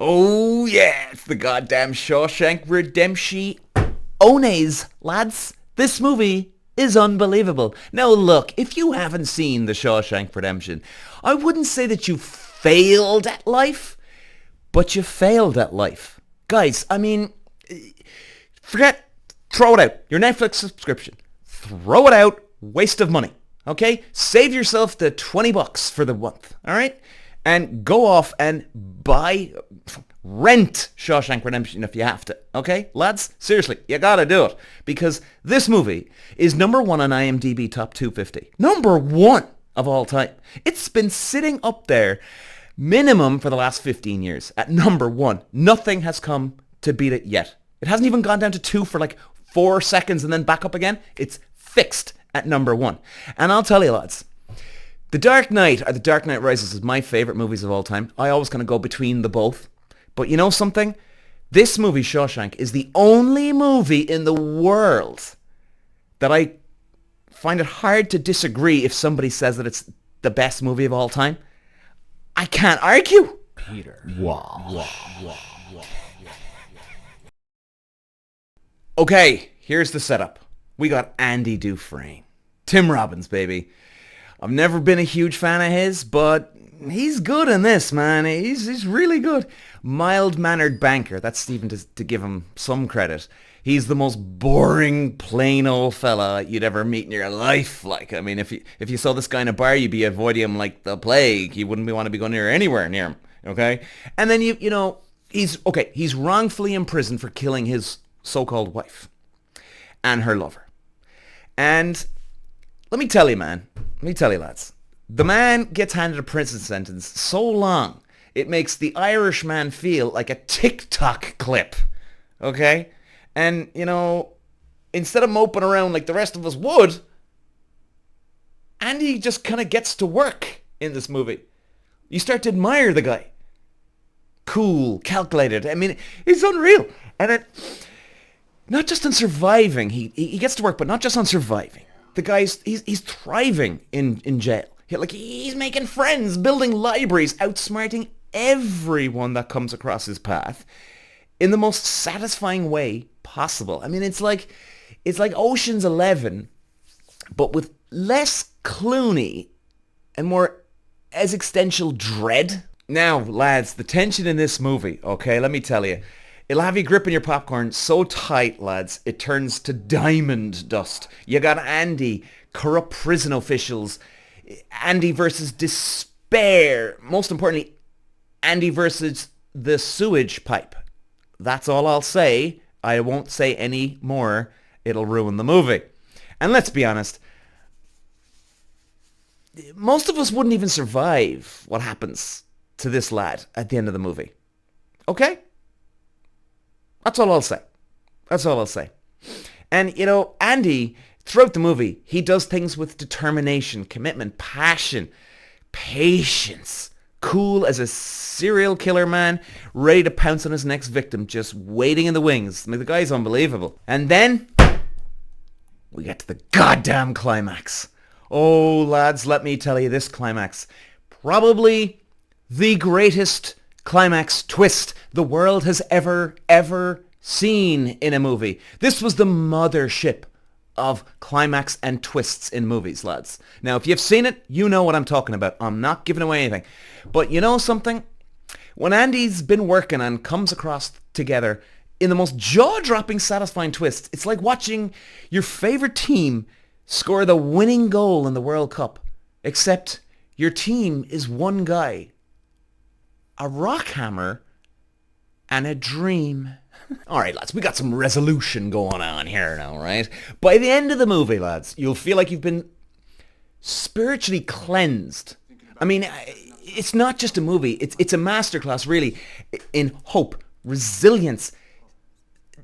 Oh yeah, it's the goddamn Shawshank Redemption. Ones, lads. This movie is unbelievable. Now look, if you haven't seen the Shawshank Redemption, I wouldn't say that you failed at life, but you failed at life. Guys, I mean, forget, throw it out. Your Netflix subscription. Throw it out. Waste of money. Okay? Save yourself the $20 for the month. All right? And go off and rent Shawshank Redemption if you have to. Okay? Lads, seriously, you gotta do it. Because this movie is number one on IMDb Top 250. Number one of all time. It's been sitting up there minimum for the last 15 years at number one. Nothing has come to beat it yet. It hasn't even gone down to two for like 4 seconds and then back up again. It's fixed at number one. And I'll tell you, lads, The Dark Knight or The Dark Knight Rises is my favorite movies of all time. I always kind of go between the both. But you know something? This movie, Shawshank, is the only movie in the world that I find it hard to disagree if somebody says that it's the best movie of all time. I can't argue. Peter. Wow. Okay, here's the setup. We got Andy Dufresne. Tim Robbins, baby. I've never been a huge fan of his, but he's good in this, man. He's really good. Mild-mannered banker. That's Stephen to give him some credit. He's the most boring, plain old fella you'd ever meet in your life. Like, I mean, if you saw this guy in a bar, you'd be avoiding him like the plague. You wouldn't want to be going anywhere near him. Okay? And then you know, he's wrongfully imprisoned for killing his so-called wife and her lover. And let me tell you, lads, the man gets handed a prison sentence so long, it makes the Irishman feel like a TikTok clip. Okay? And, you know, instead of moping around like the rest of us would, Andy just kind of gets to work in this movie. You start to admire the guy. Cool, calculated. I mean, it's unreal. And it, not just on surviving, he gets to work, but not just on surviving. The guy's, he's thriving in jail. He's making friends, building libraries, outsmarting everyone that comes across his path in the most satisfying way possible. I mean, it's like Ocean's 11, but with less Clooney and more existential dread. Now, lads, the tension in this movie, okay, let me tell you, it'll have you gripping your popcorn so tight, lads, it turns to diamond dust. You got Andy, corrupt prison officials, Andy versus despair. Most importantly, Andy versus the sewage pipe. That's all I'll say. I won't say any more. It'll ruin the movie. And let's be honest, most of us wouldn't even survive what happens to this lad at the end of the movie. Okay? That's all I'll say. And, you know, Andy, throughout the movie, he does things with determination, commitment, passion, patience. Cool as a serial killer, man, ready to pounce on his next victim, just waiting in the wings. I mean, the guy's unbelievable. And then we get to the goddamn climax. Oh, lads, let me tell you, this climax, probably the greatest climax twist the world has ever seen in a movie. This was the mothership of climax and twists in movies, lads. Now, if you've seen it, you know what I'm talking about. I'm not giving away anything. But you know something? When Andy's been working and comes across together in the most jaw-dropping, satisfying twists, it's like watching your favorite team score the winning goal in the World Cup. Except your team is one guy, a rock hammer, and a dream. All right, lads, we got some resolution going on here now, right? By the end of the movie, lads, you'll feel like you've been spiritually cleansed. I mean, it's not just a movie. It's a masterclass, really, in hope, resilience,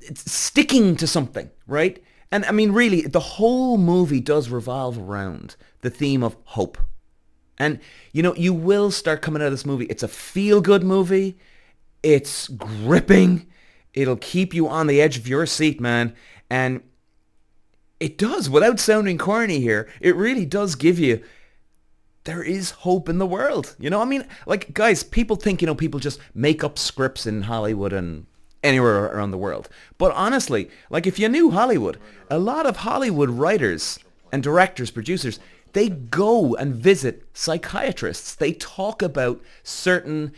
it's sticking to something, right? And I mean, really, the whole movie does revolve around the theme of hope. And, you know, you will start coming out of this movie. It's a feel-good movie. It's gripping. It'll keep you on the edge of your seat, man. And it does, without sounding corny here, it really does give you there is hope in the world. You know, I mean, like, guys, people think, you know, people just make up scripts in Hollywood and anywhere around the world. But honestly, like, if you knew Hollywood, a lot of Hollywood writers and directors, producers, they go and visit psychiatrists. They talk about certain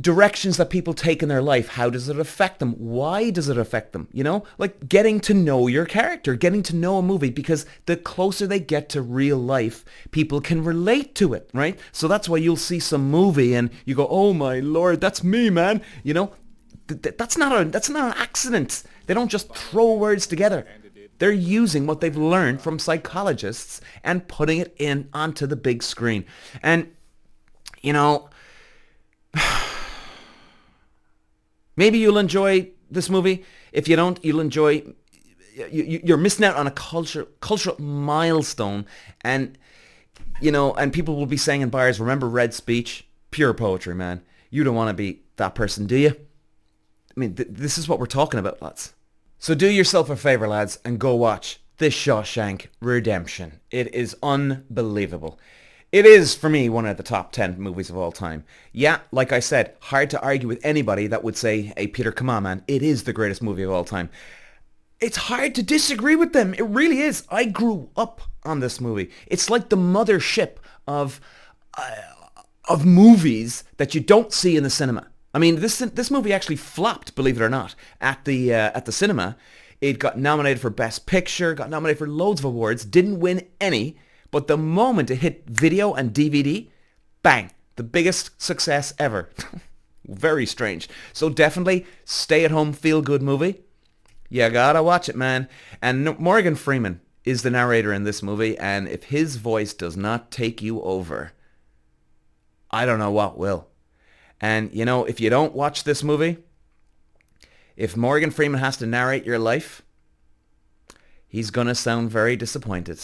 directions that people take in their life. How does it affect them? Why does it affect them? You know, like getting to know your character, getting to know a movie, because the closer they get to real life, people can relate to it, right? So that's why you'll see some movie and you go, oh my Lord, that's me, man. You know, that's not an accident. They don't just throw words together. They're using what they've learned from psychologists and putting it in onto the big screen. And, you know, maybe you'll enjoy this movie. If you don't, you'll enjoy... You're missing out on a cultural milestone. And, you know, and people will be saying in bars, remember Red's speech? Pure poetry, man. You don't want to be that person, do you? I mean, this is what we're talking about, lads. So do yourself a favor, lads, and go watch The Shawshank Redemption. It is unbelievable. It is, for me, one of the top 10 movies of all time. Yeah, like I said, hard to argue with anybody that would say, hey, Peter, come on, man, it is the greatest movie of all time. It's hard to disagree with them. It really is. I grew up on this movie. It's like the mothership of movies that you don't see in the cinema. I mean, this movie actually flopped, believe it or not, at the cinema. It got nominated for Best Picture, got nominated for loads of awards, didn't win any, but the moment it hit video and DVD, bang, the biggest success ever. Very strange. So definitely stay-at-home feel-good movie. You gotta watch it, man. And Morgan Freeman is the narrator in this movie, and if his voice does not take you over, I don't know what will. And, you know, if you don't watch this movie, if Morgan Freeman has to narrate your life, he's going to sound very disappointed.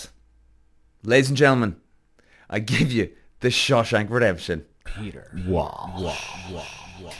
Ladies and gentlemen, I give you The Shawshank Redemption. Peter. Wow. Wow. Wow. Wow.